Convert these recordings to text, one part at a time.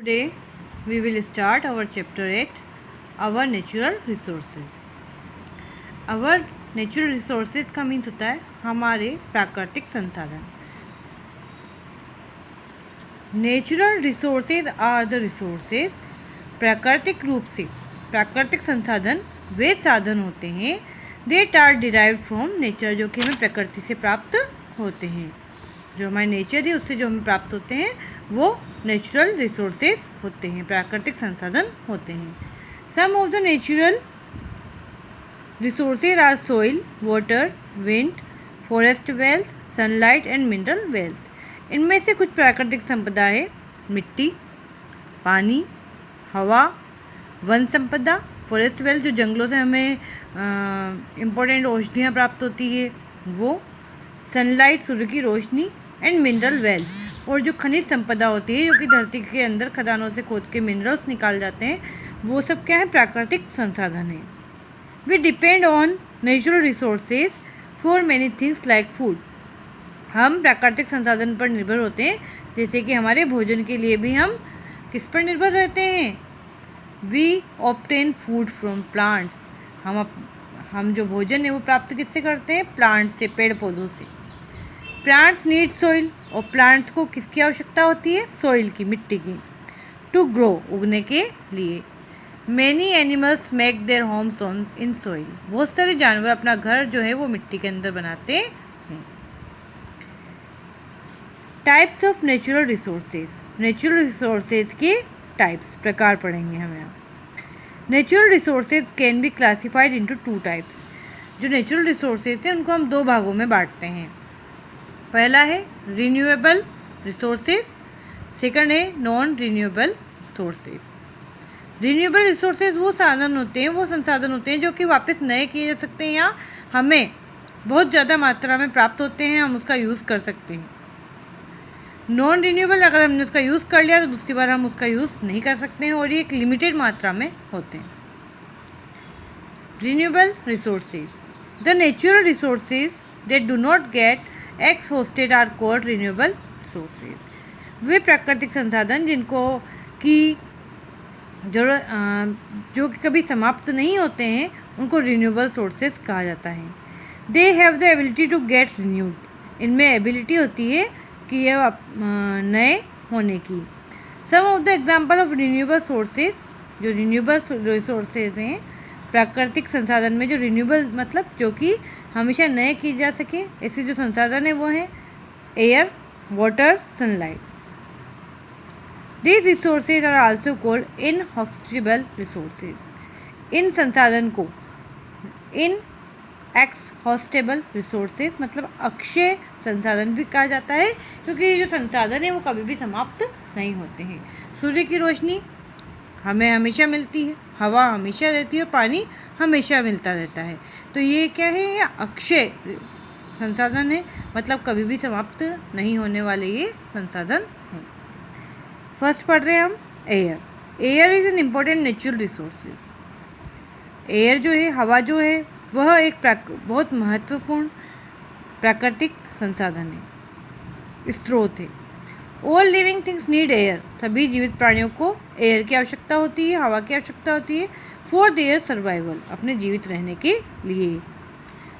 Today we will start our chapter 8, our natural resources. Our natural resources का means होता है हमारे प्राकृतिक संसाधन. Natural resources are the resources. प्राकृतिक रूप से प्राकृतिक संसाधन वे साधन होते हैं that are derived from nature, जो कि हमें प्रकृति से प्राप्त होते हैं. जो हमारे नेचर है उससे जो हमें प्राप्त होते हैं वो नेचुरल रिसोर्सेज होते हैं, प्राकृतिक संसाधन होते हैं. Some of the natural resources are soil, water, wind, forest wealth, sunlight and mineral wealth. इनमें से कुछ प्राकृतिक संपदा है मिट्टी, पानी, हवा, वन संपदा, फॉरेस्ट वेल्थ जो जंगलों से हमें इम्पोर्टेंट औषधियाँ प्राप्त होती है वो, सनलाइट सूर्य की रोशनी, एंड मिनरल वेल्थ और जो खनिज संपदा होती है जो कि धरती के अंदर खदानों से खोद के मिनरल्स निकाल जाते हैं वो सब क्या है, प्राकृतिक संसाधन है. We depend on natural resources for many things like food. हम प्राकृतिक संसाधन पर निर्भर होते हैं, जैसे कि हमारे भोजन के लिए भी हम किस पर निर्भर रहते हैं. We obtain food from plants. हम जो भोजन है वो प्राप्त किससे करते हैं, प्लांट से, पेड़ पौधों से. Plants need soil. और प्लांट्स को किसकी आवश्यकता होती है, सॉइल की, मिट्टी की. टू ग्रो, उगने के लिए. Many animals make their homes on in soil. बहुत सारे जानवर अपना घर जो है वो मिट्टी के अंदर बनाते हैं. Types of natural resources. Natural resources के टाइप्स, प्रकार पढ़ेंगे हमें. Natural resources can be classified into two types. जो नेचुरल रिसोर्सेज हैं उनको हम दो भागों में बांटते हैं. पहला है रिन्यूएबल रिसोर्सेज, सेकंड है non renewable resources. Renewable resources वो साधन होते हैं, वो संसाधन होते हैं जो कि वापस नए किए जा सकते हैं या हमें बहुत ज़्यादा मात्रा में प्राप्त होते हैं, हम उसका यूज़ कर सकते हैं. नॉन रिन्यूएबल, अगर हमने उसका यूज़ कर लिया तो दूसरी बार हम उसका यूज़ नहीं कर सकते हैं और ये एक लिमिटेड मात्रा में होते हैं. Renewable resources. The natural resources that do not get exhausted are called renewable resources. वे प्राकृतिक संसाधन जिनको कि जो कि कभी समाप्त नहीं होते हैं उनको रिन्यूएबल सोर्सेज कहा जाता है. They have the ability to get renewed. इनमें एबिलिटी होती है कि यह नए होने की. Some of the example of renewable sources. जो रिन्यूएबल रिसोर्सेज हैं प्राकृतिक संसाधन में, जो रिन्यूएबल मतलब जो कि हमेशा नए किए जा सके, ऐसे जो संसाधन है वो हैं air, water, sunlight. These resources are also called inexhaustible resources. इन संसाधन को एक्सहॉस्टेबल रिसोर्सेज मतलब अक्षय संसाधन भी कहा जाता है, क्योंकि ये जो संसाधन है वो कभी भी समाप्त नहीं होते हैं. सूर्य की रोशनी हमें हमेशा मिलती है, हवा हमेशा रहती है और पानी हमेशा मिलता रहता है. तो ये क्या है, ये अक्षय संसाधन है, मतलब कभी भी समाप्त नहीं होने वाले ये संसाधन हैं. फर्स्ट पढ़ रहे हैं हम air. Air is an important natural resources. Air जो है, हवा जो है, वह एक बहुत महत्वपूर्ण प्राकृतिक संसाधन है, स्रोत है. All living things need air. सभी जीवित प्राणियों को एयर की आवश्यकता होती है, हवा की आवश्यकता होती है फॉर देयर सर्वाइवल, अपने जीवित रहने के लिए.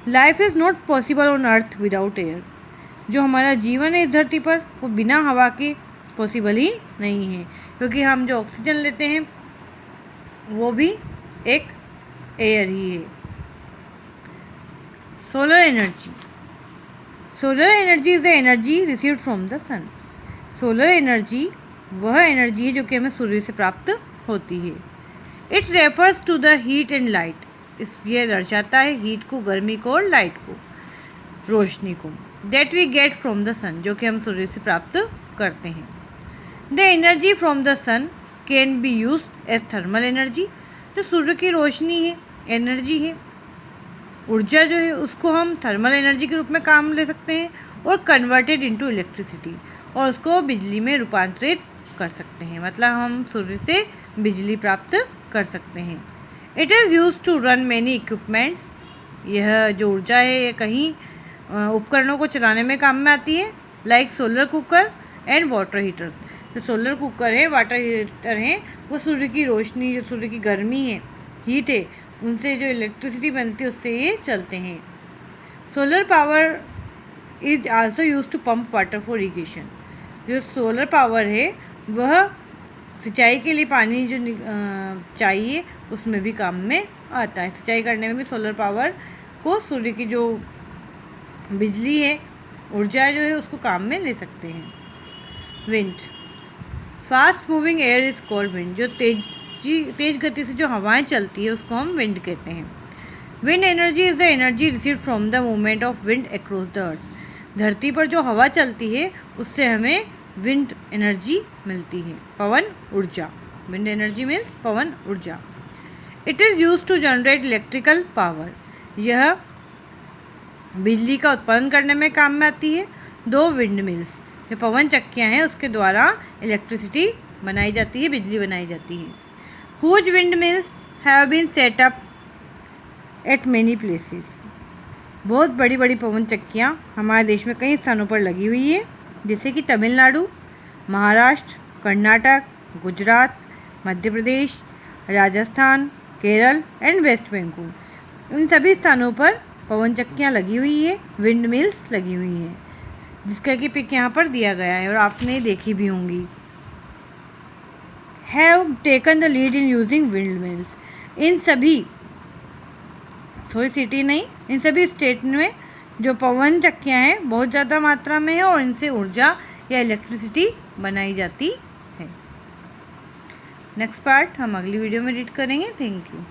Life is not possible on earth without air. जो हमारा जीवन है इस धरती पर वो बिना हवा के पॉसिबल ही नहीं है, क्योंकि हम जो ऑक्सीजन लेते हैं वो भी एक एयर ही है. Solar energy. Solar energy is the energy received from the sun. Solar energy वह एनर्जी है जो कि हमें सूर्य से प्राप्त होती है. It refers to the heat and light. ये दर्शाता है हीट को, गर्मी को, और लाइट को, रोशनी को. That we get from the sun, जो कि हम सूर्य से प्राप्त करते हैं. The energy from the sun can be use as thermal energy. जो सूर्य की रोशनी है, एनर्जी है, ऊर्जा जो है, उसको हम थर्मल एनर्जी के रूप में काम ले सकते हैं और कन्वर्टेड इनटू इलेक्ट्रिसिटी, और उसको बिजली में रूपांतरित कर सकते हैं. मतलब हम सूर्य से बिजली प्राप्त कर सकते हैं. It is use to run many equipments. यह जो ऊर्जा है ये कहीं उपकरणों को चलाने में काम में आती है, like solar cooker and water heaters. जो सोलर कुकर है, वाटर हीटर है, वो सूर्य की रोशनी, जो सूर्य की गर्मी है, हीट है, उनसे जो इलेक्ट्रिसिटी बनती है उससे ये चलते हैं। Solar power is also use to pump water for irrigation. जो सोलर पावर है वह सिंचाई के लिए पानी जो चाहिए उसमें भी काम में आता है। सिंचाई करने में भी सोलर पावर को सूर्य की जो बिजली है, ऊर्जा जो है, उसको काम में ले सकते हैं। Wind, fast moving air is called wind. जो तेज गति से जो हवाएं चलती है उसको हम विंड कहते हैं। Wind energy is the energy received from the movement of wind across the earth. धरती पर जो हवा चलती है उससे हमें विंड एनर्जी मिलती है, पवन ऊर्जा। विंड एनर्जी मीन्स पवन ऊर्जा। It is use to generate electrical power. यह बिजली का उत्पादन करने में काम में आती है। 2 विंड मिल्स, जो पवन चक्कियाँ हैं, उसके द्वारा इलेक्ट्रिसिटी बनाई जाती है, बिजली बनाई जाती है। Huge wind mills have been set up at many places. बहुत बड़ी बड़ी पवन चक्कियाँ हमारे देश में कई स्थानों पर लगी हुई है, जैसे कि तमिलनाडु, महाराष्ट्र, कर्नाटक, गुजरात, मध्य प्रदेश, राजस्थान, केरल एंड वेस्ट बंगाल। इन सभी स्थानों पर पवन चक्कियाँ लगी हुई है, विंड मिल्स लगी हुई हैं, जिसका कि पिक यहाँ पर दिया गया है और आपने देखी भी होंगी। Have taken the lead in using wind mills. इन सभी इन सभी स्टेट में जो पवन चक्कियाँ हैं बहुत ज़्यादा मात्रा में है और इनसे ऊर्जा या इलेक्ट्रिसिटी बनाई जाती है। नेक्स्ट पार्ट हम अगली वीडियो में रीड करेंगे। Thank you.